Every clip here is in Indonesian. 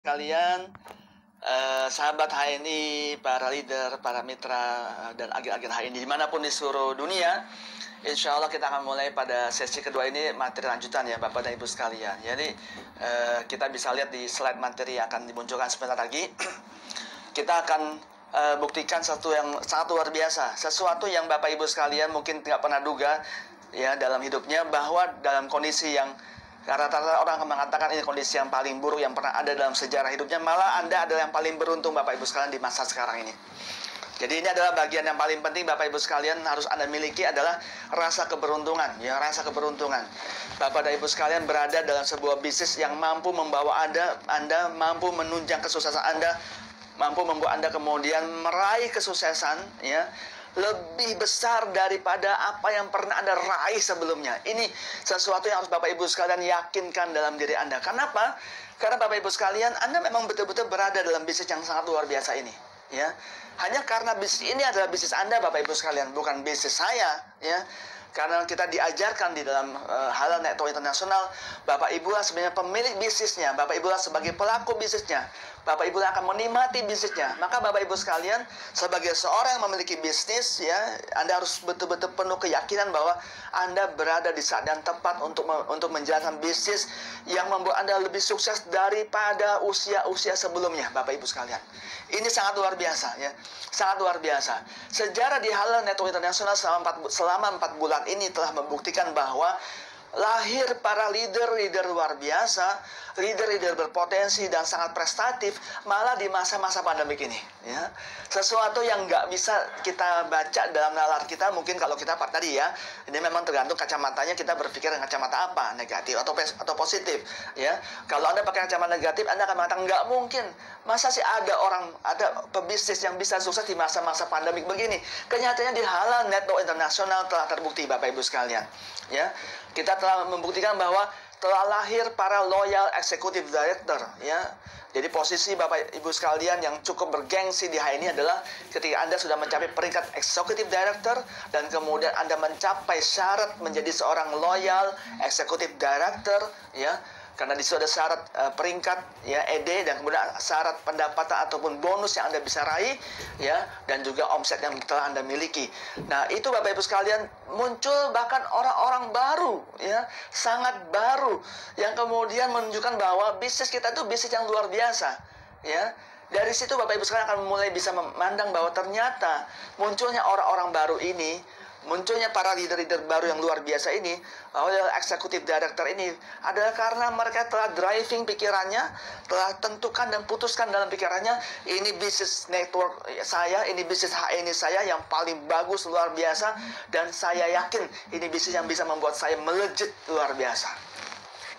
Kalian, sahabat HNI, para leader, para mitra, dan agen-agen HNI dimanapun di seluruh dunia, insya Allah kita akan mulai pada sesi kedua ini materi lanjutan ya Bapak dan Ibu sekalian. Jadi kita bisa lihat di slide materi yang akan dimunculkan sebentar lagi. Kita akan buktikan sesuatu yang sangat luar biasa, sesuatu yang Bapak Ibu sekalian mungkin tidak pernah duga ya dalam hidupnya, bahwa dalam kondisi yang rata-rata orang akan mengatakan ini kondisi yang paling buruk yang pernah ada dalam sejarah hidupnya, malah Anda adalah yang paling beruntung Bapak Ibu sekalian di masa sekarang ini. Jadi ini adalah bagian yang paling penting Bapak Ibu sekalian harus Anda miliki, adalah rasa keberuntungan ya, rasa keberuntungan. Bapak dan Ibu sekalian berada dalam sebuah bisnis yang mampu membawa Anda mampu menunjang kesuksesan Anda, mampu membuat Anda kemudian meraih kesuksesan ya lebih besar daripada apa yang pernah Anda raih sebelumnya. Ini sesuatu yang harus Bapak Ibu sekalian yakinkan dalam diri Anda. Kenapa? Karena Bapak Ibu sekalian, Anda memang betul-betul berada dalam bisnis yang sangat luar biasa ini. Ya, hanya karena bisnis ini adalah bisnis Anda Bapak Ibu sekalian, bukan bisnis saya. Ya, karena kita diajarkan di dalam halal network internasional, Bapak Ibu lah sebenarnya pemilik bisnisnya, Bapak Ibu lah sebagai pelaku bisnisnya, Bapak Ibu akan menikmati bisnisnya. Maka Bapak Ibu sekalian, sebagai seorang yang memiliki bisnis ya, Anda harus betul-betul penuh keyakinan bahwa Anda berada di saat yang tepat untuk menjalankan bisnis yang membuat Anda lebih sukses daripada usia-usia sebelumnya, Bapak Ibu sekalian. Ini sangat luar biasa ya, sangat luar biasa. Sejarah di halal network internasional selama 4 bulan ini telah membuktikan bahwa lahir para leader-leader luar biasa, leader-leader berpotensi dan sangat prestatif, malah di masa-masa pandemik ini. Ya, sesuatu yang nggak bisa kita baca dalam nalar kita, mungkin kalau kita tadi ya, ini memang tergantung kacamatanya, kita berpikir dengan kacamata apa, negatif atau positif. Ya, kalau Anda pakai kacamata negatif, Anda akan mengatakan nggak mungkin, masa sih ada pebisnis yang bisa sukses di masa-masa pandemik begini. Kenyataannya di halal network internasional telah terbukti Bapak Ibu sekalian. Ya, kita telah membuktikan bahwa telah lahir para loyal executive director ya. Jadi posisi Bapak Ibu sekalian yang cukup bergengsi di HNI adalah ketika Anda sudah mencapai peringkat executive director dan kemudian Anda mencapai syarat menjadi seorang loyal executive director ya. Karena di situ ada syarat peringkat ya ED, dan kemudian syarat pendapatan ataupun bonus yang Anda bisa raih ya, dan juga omset yang telah Anda miliki. Nah, itu Bapak Ibu sekalian muncul bahkan orang-orang baru ya, sangat baru, yang kemudian menunjukkan bahwa bisnis kita itu bisnis yang luar biasa ya. Dari situ Bapak Ibu sekalian akan mulai bisa memandang bahwa ternyata munculnya orang-orang baru ini, munculnya para leader-leader baru yang luar biasa ini, eksekutif director ini, adalah karena mereka telah driving pikirannya, telah tentukan dan putuskan dalam pikirannya, ini bisnis network saya, ini bisnis HNI saya yang paling bagus, luar biasa, dan saya yakin ini bisnis yang bisa membuat saya melejit luar biasa.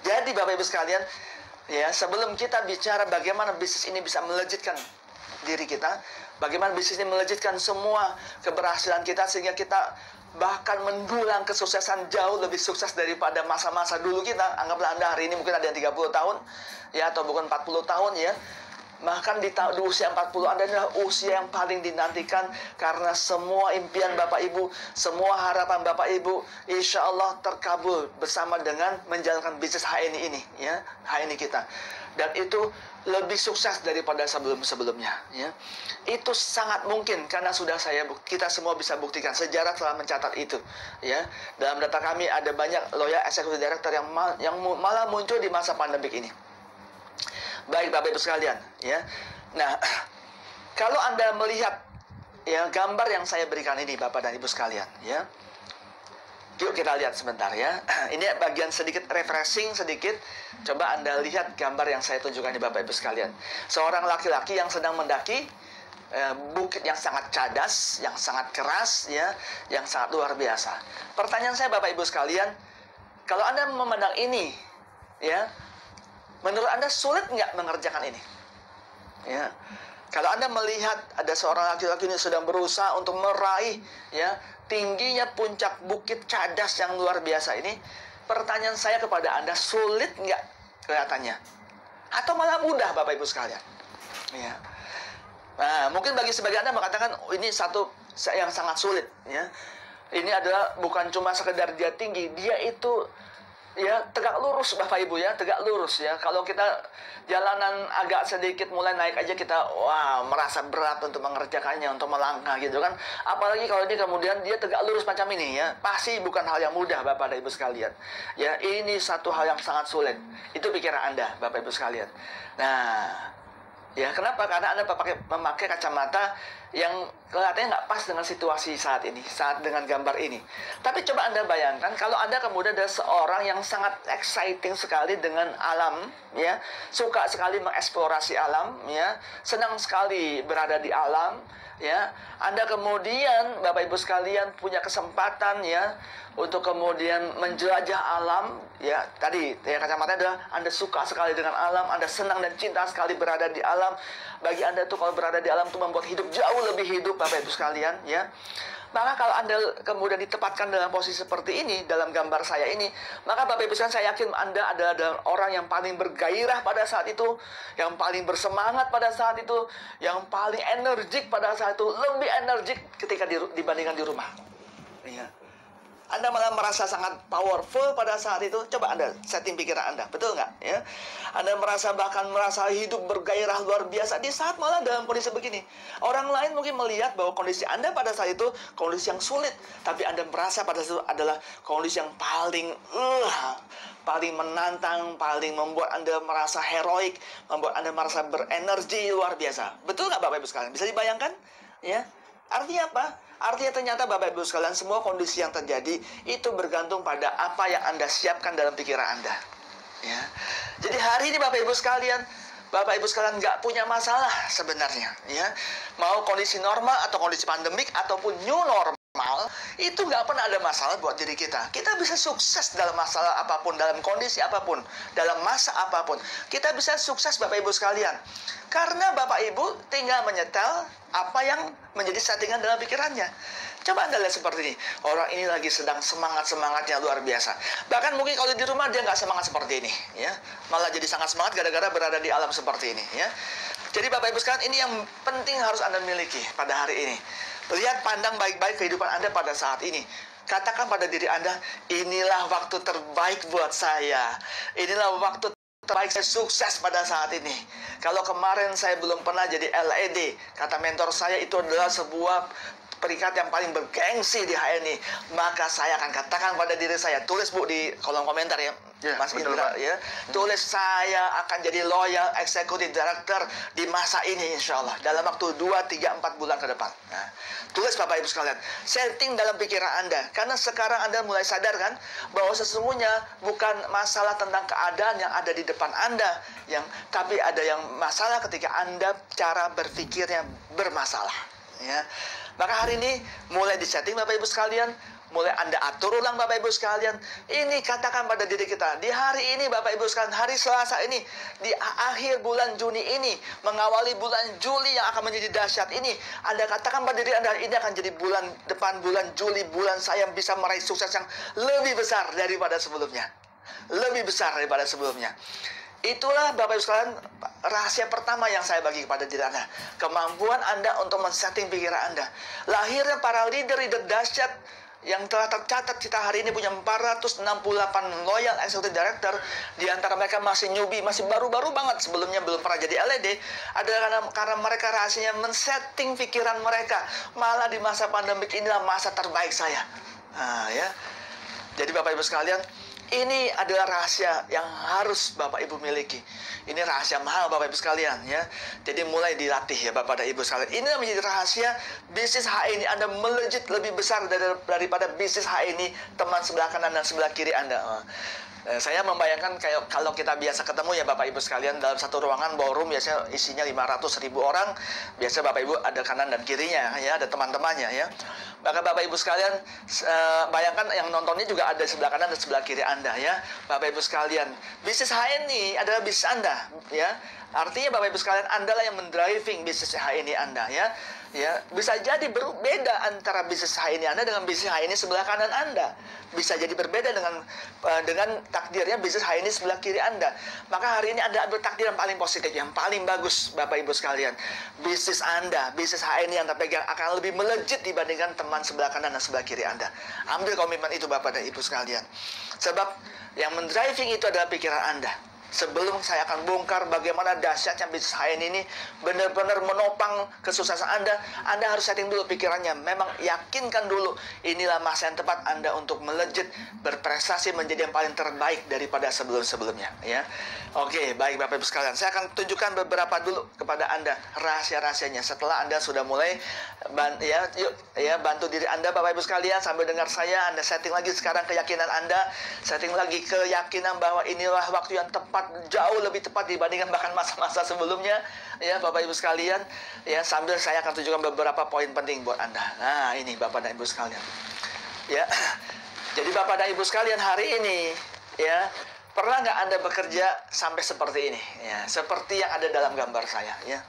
Jadi Bapak Ibu sekalian, ya, sebelum kita bicara bagaimana bisnis ini bisa melejitkan diri kita, bagaimana bisnis ini melejitkan semua keberhasilan kita, sehingga kita bahkan mendulang kesuksesan jauh lebih sukses daripada masa-masa dulu kita. Anggaplah Anda hari ini mungkin ada yang 30 tahun ya, atau bukan 40 tahun ya. Bahkan di usia 40 Anda adalah usia yang paling dinantikan, karena semua impian Bapak Ibu, semua harapan Bapak Ibu insya Allah terkabul bersama dengan menjalankan bisnis HNI ini ya, HNI kita. Dan itu lebih sukses daripada sebelum-sebelumnya ya. Itu sangat mungkin karena kita semua bisa buktikan, sejarah telah mencatat itu ya. Dalam data kami ada banyak loyal executive director yang malah muncul di masa pandemik ini. Baik Bapak Ibu sekalian ya. Nah, kalau Anda melihat ya gambar yang saya berikan ini Bapak dan Ibu sekalian ya, yuk kita lihat sebentar ya. Ini bagian sedikit refreshing sedikit. Coba Anda lihat gambar yang saya tunjukkan di Bapak Ibu sekalian. Seorang laki-laki yang sedang mendaki bukit yang sangat cadas, yang sangat keras ya, yang sangat luar biasa. Pertanyaan saya Bapak Ibu sekalian, kalau Anda memandang ini ya, menurut Anda sulit nggak mengerjakan ini? Ya. Kalau Anda melihat ada seorang laki-laki yang sedang berusaha untuk meraih ya tingginya puncak bukit cadas yang luar biasa ini, pertanyaan saya kepada Anda, sulit nggak kelihatannya? Atau malah mudah Bapak Ibu sekalian? Ya. Nah, mungkin bagi sebagian Anda mengatakan ini satu yang sangat sulit ya. Ini adalah bukan cuma sekedar dia tinggi, dia itu ya tegak lurus Bapak Ibu ya, tegak lurus ya. Kalau kita jalanan agak sedikit mulai naik aja kita wah merasa berat untuk mengerjakannya, untuk melangkah gitu kan. Apalagi kalau ini kemudian dia tegak lurus macam ini ya, pasti bukan hal yang mudah Bapak dan Ibu sekalian. Ya, ini satu hal yang sangat sulit. Itu pikiran Anda Bapak Ibu sekalian. Nah, ya, kenapa? Karena Anda memakai kacamata yang kelihatannya nggak pas dengan situasi saat ini, saat dengan gambar ini. Tapi coba Anda bayangkan, kalau Anda kemudian ada seorang yang sangat exciting sekali dengan alam, ya, suka sekali mengeksplorasi alam, ya, senang sekali berada di alam, ya. Anda kemudian, Bapak Ibu sekalian, punya kesempatan, ya, untuk kemudian menjelajah alam, ya, tadi ya kacamata adalah Anda suka sekali dengan alam, Anda senang dan cinta sekali berada di alam. Bagi Anda tuh kalau berada di alam itu membuat hidup jauh lebih hidup Bapak Ibu sekalian, ya. Maka kalau Anda kemudian ditempatkan dalam posisi seperti ini, dalam gambar saya ini, maka Bapak Ibu sekalian, saya yakin Anda adalah orang yang paling bergairah pada saat itu, yang paling bersemangat pada saat itu, yang paling energik pada saat itu, lebih energik ketika dibandingkan di rumah. Ya. Anda malah merasa sangat powerful pada saat itu. Coba Anda setting pikiran Anda, betul nggak? Ya, Anda bahkan merasa hidup bergairah luar biasa di saat malah dalam kondisi begini. Orang lain mungkin melihat bahwa kondisi Anda pada saat itu kondisi yang sulit, tapi Anda merasa pada saat itu adalah kondisi yang paling menantang, paling membuat Anda merasa heroik, membuat Anda merasa berenergi luar biasa. Betul nggak Bapak Ibu sekalian? Bisa dibayangkan? Ya. Artinya apa? Artinya ternyata Bapak Ibu sekalian, semua kondisi yang terjadi itu bergantung pada apa yang Anda siapkan dalam pikiran Anda. Ya. Jadi hari ini Bapak Ibu sekalian nggak punya masalah sebenarnya. Ya. Mau kondisi normal atau kondisi pandemik ataupun new normal, itu nggak pernah ada masalah buat diri kita. Kita bisa sukses dalam masalah apapun, dalam kondisi apapun, dalam masa apapun. Kita bisa sukses Bapak Ibu sekalian. Karena Bapak Ibu tinggal menyetel apa yang menjadi settingan dalam pikirannya. Coba Anda lihat seperti ini. Orang ini lagi sedang semangat-semangatnya luar biasa. Bahkan mungkin kalau di rumah dia nggak semangat seperti ini. Ya. Malah jadi sangat semangat gara-gara berada di alam seperti ini. Ya. Jadi Bapak Ibu sekalian, ini yang penting harus Anda miliki pada hari ini. Lihat, pandang baik-baik kehidupan Anda pada saat ini. Katakan pada diri Anda, inilah waktu terbaik buat saya. Inilah waktu terbaik saya sukses pada saat ini. Kalau kemarin saya belum pernah jadi LED, kata mentor saya, itu adalah sebuah peringkat yang paling bergengsi di HNI. Maka saya akan katakan pada diri saya, tulis Bu di kolom komentar ya, Mas Indra ya. Tulis saya akan jadi loyal executive director di masa ini insya Allah. Dalam waktu 2, 3, 4 bulan ke depan. Nah, tulis Bapak Ibu sekalian. Setting dalam pikiran Anda. Karena sekarang Anda mulai sadar kan, bahwa sesungguhnya bukan masalah tentang keadaan yang ada di depan Anda, tapi ada yang masalah ketika Anda cara berpikirnya bermasalah. Ya. Maka hari ini mulai disetting Bapak Ibu sekalian, mulai Anda atur ulang Bapak Ibu sekalian. Ini katakan pada diri kita, di hari ini Bapak Ibu sekalian, hari Selasa ini, di akhir bulan Juni ini, mengawali bulan Juli yang akan menjadi dahsyat ini, Anda katakan pada diri Anda, ini akan jadi bulan depan, bulan Juli, bulan saya bisa meraih sukses yang lebih besar daripada sebelumnya. Lebih besar daripada sebelumnya. Itulah Bapak Ibu sekalian rahasia pertama yang saya bagi kepada diri Anda. Kemampuan Anda untuk men-setting pikiran Anda. Lahirnya para leader-leader dahsyat yang telah tercatat kita hari ini punya 468 loyal executive director. Di antara mereka masih newbie, masih baru-baru banget, sebelumnya belum pernah jadi LED. Adalah karena mereka rahasianya men-setting pikiran mereka. Malah di masa pandemik inilah masa terbaik saya. Nah, ya. Jadi Bapak Ibu sekalian, ini adalah rahasia yang harus Bapak Ibu miliki. Ini rahasia mahal Bapak Ibu sekalian ya. Jadi mulai dilatih ya Bapak dan Ibu sekalian. Ini menjadi rahasia bisnis HI ini Anda melejit lebih besar daripada bisnis HI ini teman sebelah kanan dan sebelah kiri Anda. Saya membayangkan kayak kalau kita biasa ketemu ya Bapak Ibu sekalian dalam satu ruangan ballroom biasanya isinya 500.000 orang. Biasa Bapak Ibu ada kanan dan kirinya ya, ada teman-temannya ya. Maka Bapak Ibu sekalian bayangkan yang nontonnya juga ada sebelah kanan dan sebelah kiri Anda ya. Bapak Ibu sekalian, bisnis HNI adalah bisnis Anda ya. Artinya Bapak Ibu sekalian, Anda lah yang mendriving bisnis HNI Anda ya. Ya, bisa jadi berbeda antara bisnis HNI Anda dengan bisnis HNI sebelah kanan Anda. Bisa jadi berbeda dengan takdirnya bisnis HNI sebelah kiri Anda. Maka hari ini Anda ambil takdir yang paling positif, yang paling bagus Bapak Ibu sekalian. Bisnis Anda, bisnis HNI yang terpegang akan lebih melejit dibandingkan teman teman sebelah kanan dan sebelah kiri Anda. Ambil komitmen itu Bapak dan Ibu sekalian. Sebab yang mendriving itu adalah pikiran Anda. Sebelum saya akan bongkar bagaimana dahsyatnya bisnis HN ini benar-benar menopang kesuksesan Anda harus setting dulu pikirannya. Memang yakinkan dulu inilah masa yang tepat Anda untuk melejit, berprestasi menjadi yang paling terbaik daripada sebelum-sebelumnya. Ya, oke, baik Bapak Ibu sekalian. Saya akan tunjukkan beberapa dulu kepada Anda rahasia-rahasianya. Setelah Anda sudah mulai bantu diri Anda Bapak Ibu sekalian sambil dengar saya. Anda setting lagi sekarang keyakinan Anda, setting lagi keyakinan bahwa inilah waktu yang tepat, jauh lebih tepat dibandingkan bahkan masa-masa sebelumnya, ya Bapak Ibu sekalian. Ya, sambil saya akan tunjukkan beberapa poin penting buat Anda. Nah, ini Bapak dan Ibu sekalian. Ya, jadi Bapak dan Ibu sekalian, hari ini, ya, pernah nggak Anda bekerja sampai seperti ini? Ya, seperti yang ada dalam gambar saya, ya.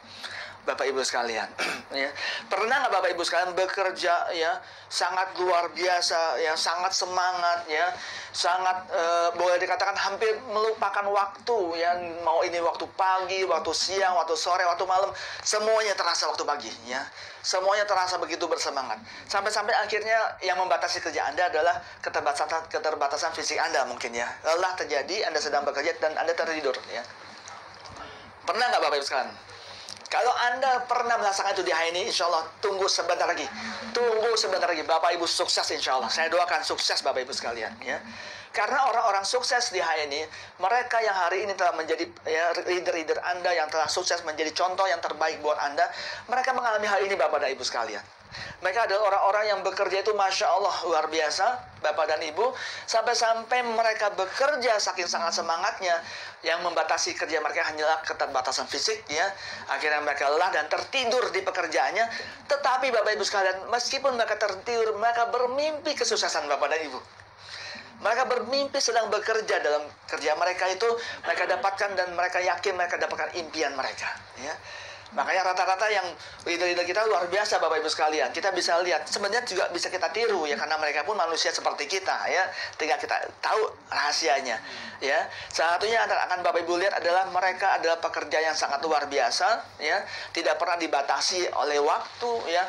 Bapak Ibu sekalian, ya. Pernah nggak Bapak Ibu sekalian bekerja, ya, sangat luar biasa, ya, sangat semangat, ya, sangat boleh dikatakan hampir melupakan waktu, ya, mau ini waktu pagi, waktu siang, waktu sore, waktu malam, semuanya terasa waktu pagi, ya, semuanya terasa begitu bersemangat. Sampai-sampai akhirnya yang membatasi kerja Anda adalah keterbatasan fisik Anda mungkin, ya. Lelah terjadi, Anda sedang bekerja dan Anda tertidur, ya. Pernah nggak Bapak Ibu sekalian? Kalau Anda pernah merasakan itu di hari ini, insya Allah tunggu sebentar lagi. Tunggu sebentar lagi. Bapak Ibu sukses insya Allah. Saya doakan sukses Bapak Ibu sekalian. Ya. Karena orang-orang sukses di hari ini, mereka yang hari ini telah menjadi, ya, leader-leader Anda yang telah sukses menjadi contoh yang terbaik buat Anda, mereka mengalami hal ini Bapak dan Ibu sekalian. Mereka adalah orang-orang yang bekerja itu Masya Allah luar biasa Bapak dan Ibu. Sampai-sampai mereka bekerja saking sangat semangatnya, yang membatasi kerja mereka hanyalah keterbatasan fisik, ya. Akhirnya mereka lelah dan tertidur di pekerjaannya. Tetapi Bapak Ibu sekalian, meskipun mereka tertidur, mereka bermimpi kesuksesan Bapak dan Ibu. Mereka bermimpi sedang bekerja dalam kerja mereka itu, mereka dapatkan dan mereka yakin mereka dapatkan impian mereka, ya. Makanya rata-rata yang leader-leader kita luar biasa Bapak Ibu sekalian. Kita bisa lihat, sebenarnya juga bisa kita tiru, ya, karena mereka pun manusia seperti kita, ya. Tinggal kita tahu rahasianya, ya. Salah satunya akan Bapak Ibu lihat adalah mereka adalah pekerja yang sangat luar biasa, ya. Tidak pernah dibatasi oleh waktu, ya.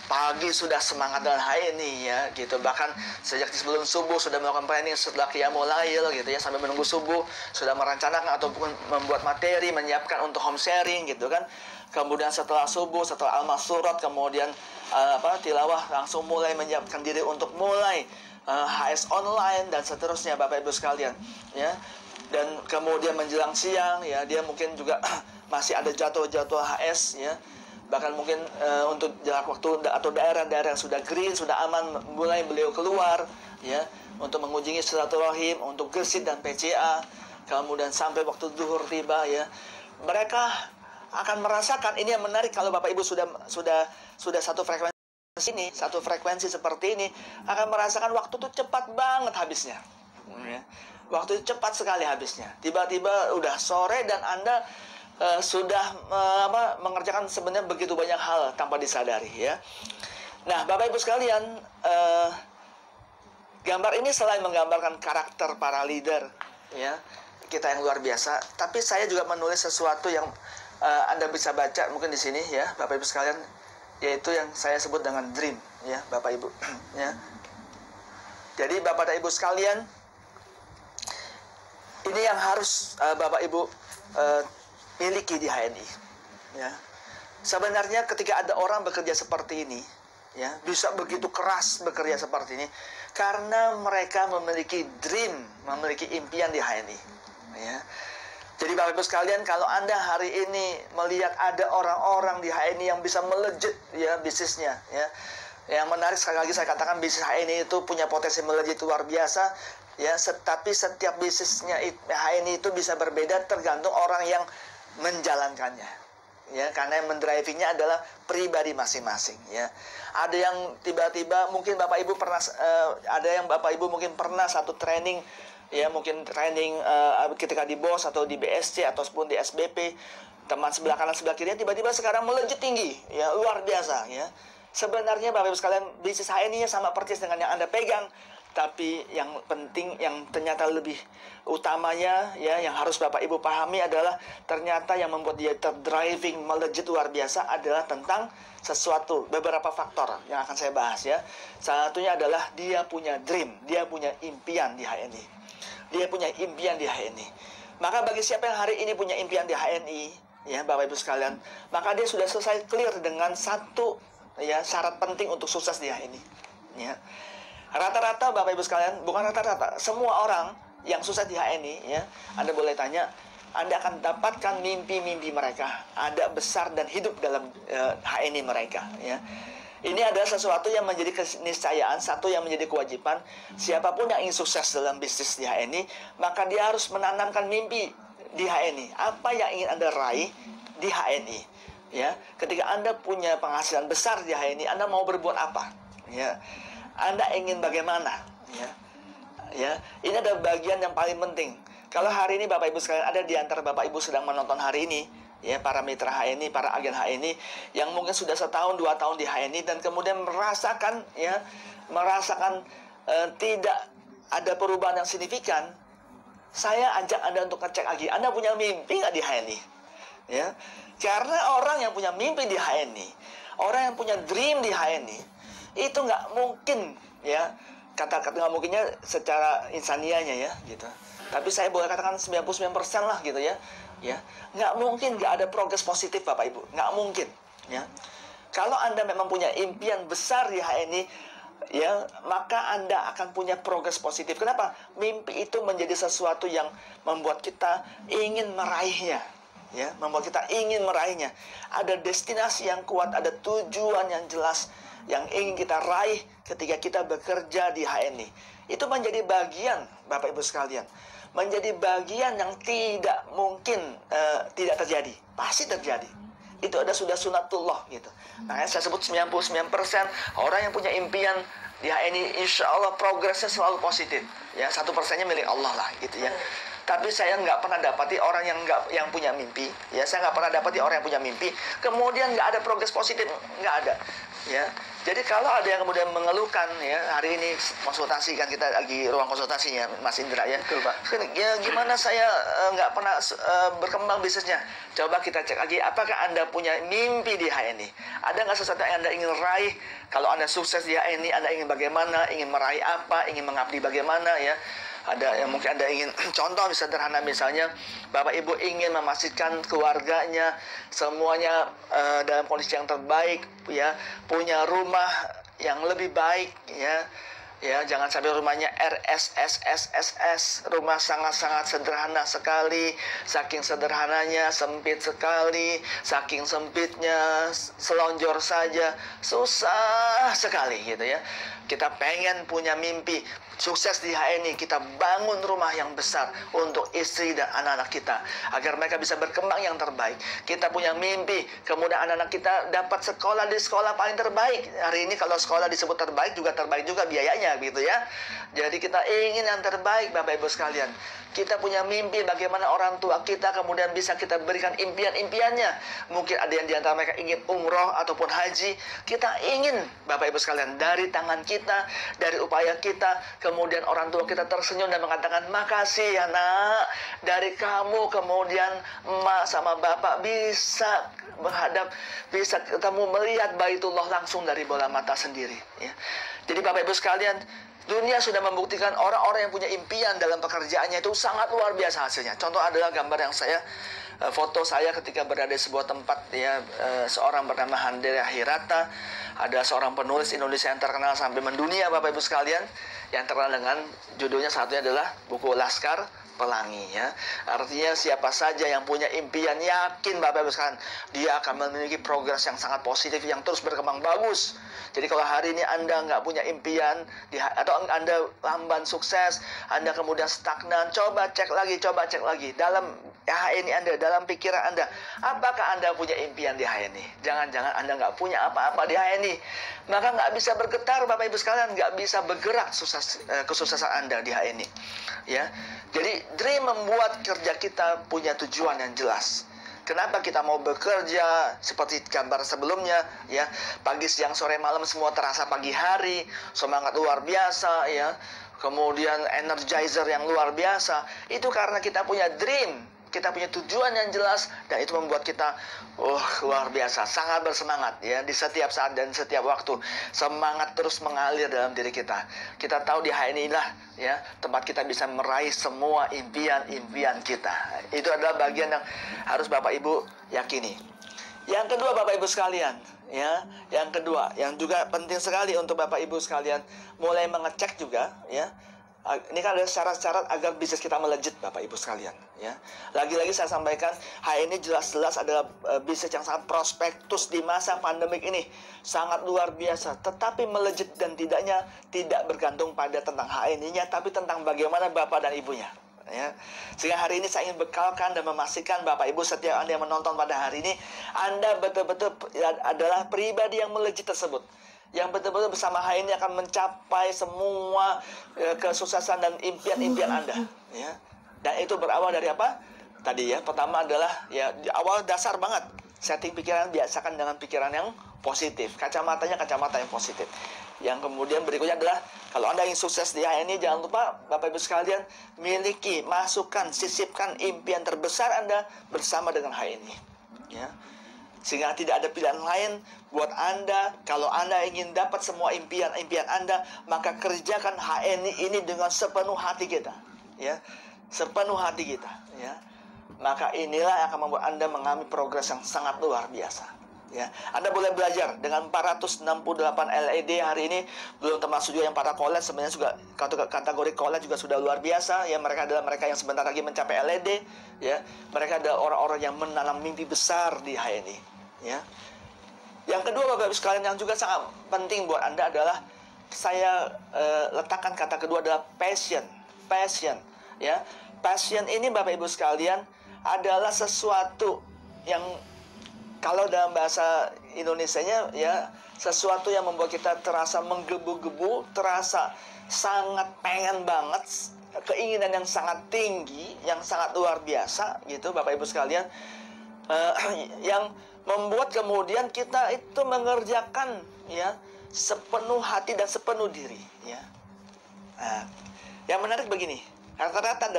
Pagi sudah semangat dengan hari ini, ya, gitu. Bahkan sejak sebelum subuh sudah melakukan planning, setelah qiyamul lail, gitu, ya, sampai menunggu subuh sudah merencanakan ataupun membuat materi, menyiapkan untuk home sharing, gitu kan. Kemudian setelah subuh, setelah al-masurat, kemudian tilawah, langsung mulai menyiapkan diri untuk mulai HS online dan seterusnya Bapak Ibu sekalian, ya. Dan kemudian menjelang siang, ya, dia mungkin juga masih ada jadwal HS, ya. Bahkan mungkin untuk jarak waktu atau daerah-daerah yang sudah green, sudah aman, mulai beliau keluar, ya, untuk mengunjungi silaturahim, untuk gesit dan PCA. Kemudian sampai waktu zuhur tiba, ya, mereka akan merasakan ini yang menarik. Kalau Bapak Ibu sudah satu frekuensi seperti ini, akan merasakan waktu itu cepat banget habisnya, ya. Waktu itu cepat sekali habisnya. Tiba-tiba udah sore dan Anda sudah mengerjakan sebenarnya begitu banyak hal tanpa disadari, ya. Nah, Bapak Ibu sekalian, gambar ini selain menggambarkan karakter para leader, ya, kita yang luar biasa, tapi saya juga menulis sesuatu yang Anda bisa baca mungkin di sini, ya, Bapak Ibu sekalian, yaitu yang saya sebut dengan dream, ya, Bapak Ibu, ya. Jadi Bapak dan Ibu sekalian, ini yang harus Bapak Ibu miliki di HNI, ya. Sebenarnya ketika ada orang bekerja seperti ini, ya, bisa begitu keras bekerja seperti ini karena mereka memiliki dream, memiliki impian di HNI, ya. Jadi Bapak Ibu sekalian, kalau Anda hari ini melihat ada orang-orang di HNI yang bisa melejit, ya, bisnisnya, ya. Yang menarik sekali lagi saya katakan bisnis HNI itu punya potensi melejit luar biasa, ya. Tapi setiap bisnisnya HNI itu bisa berbeda tergantung orang yang menjalankannya, ya, karena yang mendrivingnya adalah pribadi masing-masing, ya. Ada yang tiba-tiba mungkin Bapak Ibu pernah satu training, ya, mungkin training ketika di BOS atau di BSC ataupun di SBP, teman sebelah kanan sebelah kirinya tiba-tiba sekarang melejit tinggi, ya, luar biasa, ya. Sebenarnya Bapak Ibu sekalian, bisnis HNI sama persis dengan yang Anda pegang, Tapi yang penting, yang ternyata lebih utamanya ya, yang harus Bapak Ibu pahami adalah ternyata yang membuat dia terdriving melejit luar biasa adalah tentang sesuatu, beberapa faktor yang akan saya bahas ya. Satunya adalah dia punya dream, dia punya impian di HNI. Dia punya impian di HNI. Maka bagi siapa yang hari ini punya impian di HNI, ya Bapak Ibu sekalian, maka dia sudah selesai clear dengan satu ya syarat penting untuk sukses di HNI. Ya. Rata-rata Bapak Ibu sekalian, bukan rata-rata, semua orang yang sukses di HNI ya, Anda boleh tanya, Anda akan dapatkan mimpi-mimpi mereka, ada besar dan hidup dalam HNI mereka ya. Ini adalah sesuatu yang menjadi keniscayaan, satu yang menjadi kewajiban. Siapapun yang ingin sukses dalam bisnis di HNI, maka dia harus menanamkan mimpi di HNI. Apa yang ingin Anda raih di HNI? Ya, ketika Anda punya penghasilan besar di HNI, Anda mau berbuat apa? Ya, Anda ingin bagaimana? Ya, ini adalah bagian yang paling penting. Kalau hari ini Bapak Ibu sekalian ada di antara Bapak Ibu sedang menonton hari ini, ya para mitra HNI, para agen HNI yang mungkin sudah setahun, 2 tahun di HNI dan kemudian merasakan tidak ada perubahan yang signifikan, saya ajak Anda untuk ngecek lagi, Anda punya mimpi nggak di HNI? Ya, karena orang yang punya mimpi di HNI, orang yang punya dream di HNI, itu nggak mungkin ya, kata-kata nggak mungkinnya secara insanianya ya gitu. Tapi saya boleh katakan 99% lah gitu ya. Ya, nggak mungkin nggak ada progres positif Bapak Ibu, nggak mungkin ya. Kalau Anda memang punya impian besar di HNI ya, maka Anda akan punya progres positif. Kenapa? Mimpi itu menjadi sesuatu yang membuat kita ingin meraihnya ya, membuat kita ingin meraihnya. Ada destinasi yang kuat, ada tujuan yang jelas yang ingin kita raih ketika kita bekerja di HNI. Itu menjadi bagian Bapak Ibu sekalian, menjadi bagian yang tidak mungkin tidak terjadi, pasti terjadi. Itu ada sudah sunatullah gitu. Makanya saya sebut 99% orang yang punya impian di HNI, insya Allah progresnya selalu positif. Ya, 1%-nya milik Allah lah gitu ya. Tapi saya nggak pernah dapati orang yang punya mimpi, ya saya nggak pernah dapati orang yang punya mimpi kemudian nggak ada progres positif, nggak ada. Ya, jadi kalau ada yang kemudian mengeluhkan ya, hari ini konsultasi kan, kita lagi ruang konsultasinya Mas Indra ya. Betul, Pak. Ya gimana saya nggak pernah berkembang bisnisnya. Coba kita cek lagi, apakah Anda punya mimpi di HNI? Ada nggak sesuatu yang Anda ingin raih? Kalau Anda sukses di HNI, Anda ingin bagaimana? Ingin meraih apa? Ingin mengabdi bagaimana ya? Ada yang mungkin Anda ingin, contoh sederhana misalnya, Bapak Ibu ingin memastikan keluarganya semuanya dalam kondisi yang terbaik, ya, punya rumah yang lebih baik, ya, jangan sampai rumahnya RSSSSS, rumah sangat-sangat sederhana sekali, saking sederhananya sempit sekali, saking sempitnya selonjor saja, susah sekali gitu ya. Kita pengen punya mimpi sukses di HNI, kita bangun rumah yang besar untuk istri dan anak-anak kita agar mereka bisa berkembang yang terbaik. Kita punya mimpi kemudian anak-anak kita dapat sekolah di sekolah paling terbaik. Hari ini kalau sekolah disebut terbaik juga biayanya gitu ya. Jadi kita ingin yang terbaik Bapak Ibu sekalian. Kita punya mimpi bagaimana orang tua kita kemudian bisa kita berikan impian-impiannya. Mungkin ada yang di antara mereka ingin umroh ataupun haji. Kita ingin Bapak Ibu sekalian, dari tangan kita, dari upaya kita, kemudian orang tua kita tersenyum dan mengatakan, makasih ya nak, dari kamu kemudian emak sama bapak bisa bisa ketemu melihat Baitullah langsung dari bola mata sendiri ya. Jadi Bapak Ibu sekalian, dunia sudah membuktikan orang-orang yang punya impian dalam pekerjaannya itu sangat luar biasa hasilnya. Contoh adalah gambar yang foto saya ketika berada di sebuah tempat ya, seorang bernama Handera Hirata, ada seorang penulis Indonesia yang terkenal sampai mendunia Bapak Ibu sekalian, yang terkenal dengan judulnya satunya adalah buku Laskar Pelangi ya. Artinya siapa saja yang punya impian, yakin Bapak Ibu sekalian, dia akan memiliki progres yang sangat positif yang terus berkembang bagus. Jadi kalau hari ini Anda nggak punya impian atau Anda lamban sukses, Anda kemudian stagnan, coba cek lagi dalam HNI Anda, dalam pikiran Anda, apakah Anda punya impian di HNI? Jangan-jangan Anda nggak punya apa-apa di HNI, maka nggak bisa bergetar Bapak Ibu sekalian, nggak bisa bergerak kesuksesan Anda di HNI ya. Jadi dream membuat kerja kita punya tujuan yang jelas. Kenapa kita mau bekerja seperti gambar sebelumnya ya, pagi siang sore malam semua terasa pagi hari, semangat luar biasa ya. kemudian energizer yang luar biasa. Itu karena kita punya dream, kita punya tujuan yang jelas, dan itu membuat kita luar biasa, sangat bersemangat ya di setiap saat dan setiap waktu. Semangat terus mengalir dalam diri kita. Kita tahu di HNI inilah ya tempat kita bisa meraih semua impian-impian kita. Itu adalah bagian yang harus Bapak Ibu yakini. Yang kedua Bapak Ibu sekalian, ya, yang kedua yang juga penting sekali untuk Bapak Ibu sekalian mulai mengecek juga ya. Ini kan ada syarat-syarat agar bisnis kita melejit Bapak Ibu sekalian ya. Lagi-lagi saya sampaikan, ini jelas-jelas adalah bisnis yang sangat prospektus di masa pandemik ini, sangat luar biasa. Tetapi melejit dan tidaknya tidak bergantung pada tentang HNI-nya, tapi tentang bagaimana Bapak dan Ibunya ya. Sehingga hari ini saya ingin bekalkan dan memastikan Bapak Ibu setiap Anda yang menonton pada hari ini, Anda betul-betul adalah pribadi yang melejit tersebut, yang betul-betul bersama HNI akan mencapai semua kesuksesan dan impian-impian Anda ya. Dan itu berawal dari apa? Tadi ya, pertama adalah ya di awal dasar banget, setting pikiran, biasakan dengan pikiran yang positif, kacamatanya kacamata yang positif. Yang kemudian berikutnya adalah, kalau Anda ingin sukses di HNI, jangan lupa Bapak Ibu sekalian miliki, masukkan, sisipkan impian terbesar Anda bersama dengan HNI ya. Sehingga tidak ada pilihan lain buat Anda. Kalau Anda ingin dapat semua impian-impian Anda, maka kerjakan HNI ini dengan sepenuh hati kita ya, sepenuh hati kita ya. Maka inilah yang akan membuat Anda mengalami progres yang sangat luar biasa ya. Anda boleh belajar dengan 468 LED hari ini, belum termasuk juga yang para college. Sebenarnya juga kategori college juga sudah luar biasa ya. Mereka adalah mereka yang sebentar lagi mencapai LED ya. Mereka adalah orang-orang yang menanam mimpi besar di HNI ya. Yang kedua Bapak Ibu sekalian yang juga sangat penting buat Anda adalah, saya letakkan kata kedua adalah passion ya. Passion ini Bapak Ibu sekalian adalah sesuatu yang, kalau dalam bahasa Indonesianya ya, sesuatu yang membuat kita terasa menggebu-gebu, terasa sangat pengen banget, keinginan yang sangat tinggi, yang sangat luar biasa gitu Bapak Ibu sekalian, yang membuat kemudian kita itu mengerjakan ya sepenuh hati dan sepenuh diri ya. Yang menarik begini, rata-rata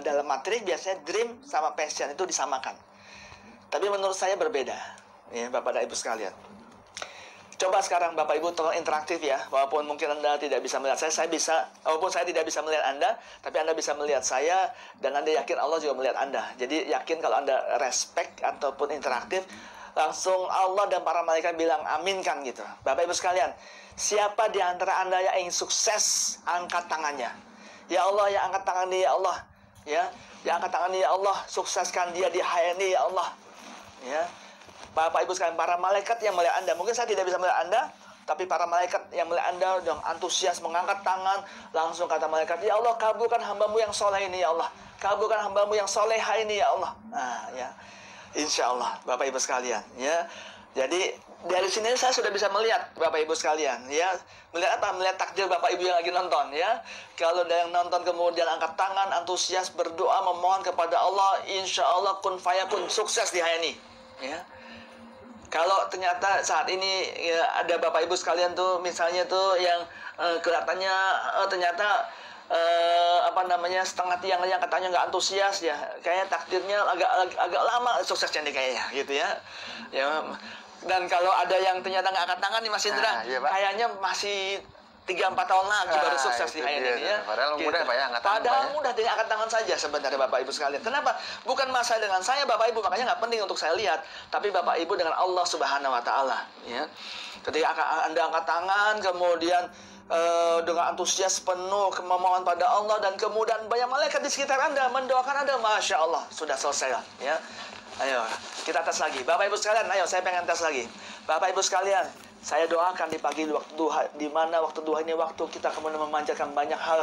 dalam materi biasanya dream sama passion itu disamakan. Tapi menurut saya berbeda ya Bapak dan Ibu sekalian. Coba sekarang Bapak Ibu tolong interaktif ya. Walaupun mungkin Anda tidak bisa melihat saya bisa, walaupun saya tidak bisa melihat Anda, tapi Anda bisa melihat saya, dan Anda yakin Allah juga melihat Anda. Jadi yakin kalau Anda respect ataupun interaktif, langsung Allah dan para malaikat bilang amin kan gitu. Bapak Ibu sekalian, siapa di antara Anda yang ingin sukses, angkat tangannya. Ya Allah, yang angkat tangan dia ya Allah ya. Yang angkat tangan dia ya Allah, sukseskan dia di HNI ya Allah ya. Bapak Ibu sekalian, para malaikat yang melihat Anda, mungkin saya tidak bisa melihat Anda, tapi para malaikat yang melihat Anda yang antusias mengangkat tangan, langsung kata malaikat, ya Allah, kabulkan hambamu yang soleh ini ya Allah, kabulkan hambamu yang soleha ini ya Allah. Nah ya, insya Allah Bapak Ibu sekalian ya. Jadi dari sini saya sudah bisa melihat Bapak Ibu sekalian ya. Melihat apa? Melihat takdir Bapak Ibu yang lagi nonton ya. Kalau ada yang nonton kemudian angkat tangan, antusias, berdoa, memohon kepada Allah, insya Allah kun fayakun, sukses di HNI ya. Kalau ternyata saat ini ya, ada Bapak Ibu sekalian tuh misalnya tuh yang kelihatannya ternyata setengah tiang yang katanya nggak antusias ya, kayaknya takdirnya agak lama suksesnya nih kayaknya gitu ya. Dan kalau ada yang ternyata nggak angkat tangan nih Mas Indra, iya, kayaknya masih 3-4 tahun lagi baru sukses di HNI ini ya. Padahal gitu. mudah Pak ya angkat tangan. Padahal mudah, tinggal angkat tangan saja sebenarnya Bapak Ibu sekalian. Kenapa? Bukan masalah dengan saya Bapak Ibu, makanya nggak penting untuk saya lihat. Tapi Bapak Ibu dengan Allah Subhanahu Wa Taala ya. Ketika Anda angkat tangan, kemudian dengan antusias penuh memohon pada Allah, dan kemudian banyak malaikat di sekitar Anda mendoakan Anda, Masya Allah, sudah selesai ya. Ayo kita tes lagi Bapak Ibu sekalian. Ayo saya pengen tes lagi Bapak Ibu sekalian. Saya doakan di pagi waktu duha, di mana waktu duha ini waktu kita kemudian memanjatkan banyak hal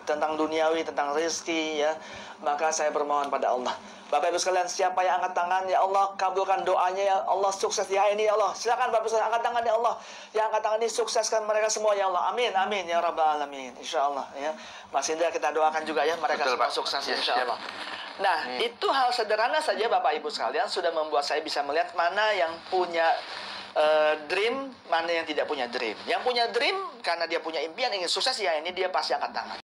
tentang duniawi, tentang rezeki ya. Maka saya bermohon pada Allah. Bapak Ibu sekalian, siapa yang angkat tangan, ya Allah kabulkan doanya ya Allah, sukses di HNI ya Allah. Silakan Bapak Ibu sekalian angkat tangan ya Allah. Yang angkat tangan ini sukseskan mereka semua ya Allah. Amin amin ya rabbal alamin. Insyaallah ya. Mas Indra kita doakan juga ya mereka betul, semua Pak. Sukses ya, insyaallah. Nah, itu hal sederhana saja Bapak Ibu sekalian sudah membuat saya bisa melihat mana yang punya dream, mana yang tidak punya dream. Yang punya dream karena dia punya impian ingin sukses, ya ini dia pasti angkat tangan.